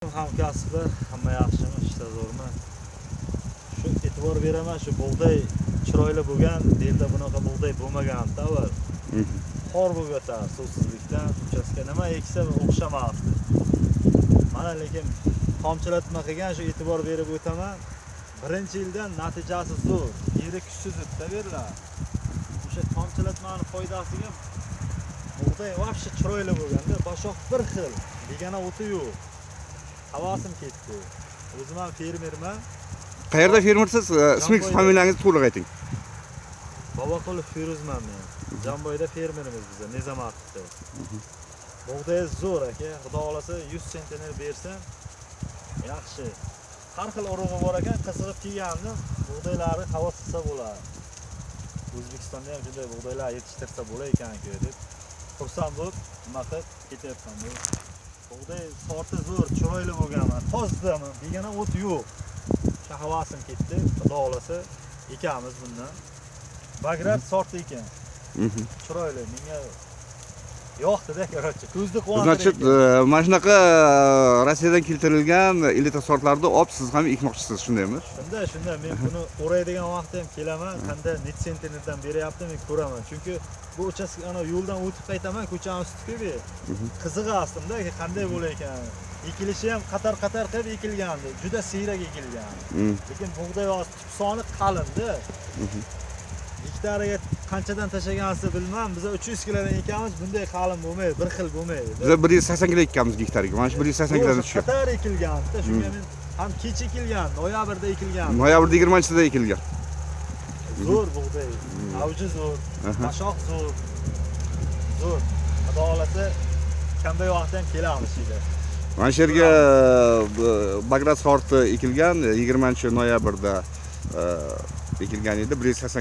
Hamkasblar hamma yaxshimi, ishlar zo'rmi? Shu e'tibor beraman, shu bug'doy chiroyli bo'lgan, yerda bunaqa bug'doy bo'lmagan-da avval. Xor bo'lib yotar suvsizlikdan, uchastka nima eksa o'xshamayapti. Mana lekin tomchilatma qilgan, shu e'tibor berib o'taman. Birinchi yildan natijasi zo'r, yeri kuchsiz o'taverlar. O'sha tomchilatmaning foydasiga bug'doy vobshe chiroyli bo'lganda, boshoq bir xil, degana o'ti yo'q. Havasim ketdi. O'zim ham fermerman. Qayerda fermersiz? Ismingiz, familiyangizni to'liq ayting. Boboqulov Feruzman men. Jamboyda fermerimiz biz, Nezamatda. Bug'doy zo'r aka, xudo xolasa 100 sentner bersam yaxshi. Har xil urug'i bor ekan, qisig'ib kelgandim. Bug'doylari havo qilsa bo'ladi. O'zbekistonda ham shunday bug'doylar yetishtirsa bo'lar ekan-ku deb xursand bo'lib, nima qilib ketyapman bu. Bug'doy sorti zo'r, chiroyli bo'lganman. Tozdami, degana o't yo'q. Shu havasim ketdi, xudo xolasa ekamiz bundan. Bagrat sorti ekan. Chiroyli, menga yoqdi-da, короче. Ko'zni quvontirdi. Значит, mana shunaqa Rossiyadan keltirilgan elita sortlarni olib siz ham ekmoqchisiz, shundaymi? Shunda men buni o'raydigan vaqtda ham kelaman, qanday net sentnerdan beryapti men ko'raman. Chunki bu uchastka ana yo'ldan o'tib qaytaman, ko'chaning usti-ku. Qiziqasdim-da, qanday bo'lar ekan. Ekilishi ham qator-qator qilib ekilgandi, juda siyrak ekilgan. Lekin bug'doy tip soni qalin-da. Hektariga qanchadan tashagansiz bilmam, biz 300 kilodan ekamiz, bunday qalin bo'lmaydi, bir xil bo'lmaydi. Biz 180 kilo ekamiz hektariga. Mana shu 180 kilodan tushgan. Qator ekilgan-da, shunga men ham kech ekilgan, noyabrda ekilgan. Noyabrda 20-sida ekilgan. Zo'r bug'doy, avji zo'r, mashoq zo'r. Zo'r. Xudo xolasa qanday vaqtda ham kelamiz shida. Mana shu yerga Bagrat sorti ekilgan 20-noyabrda ekilgan edi, 180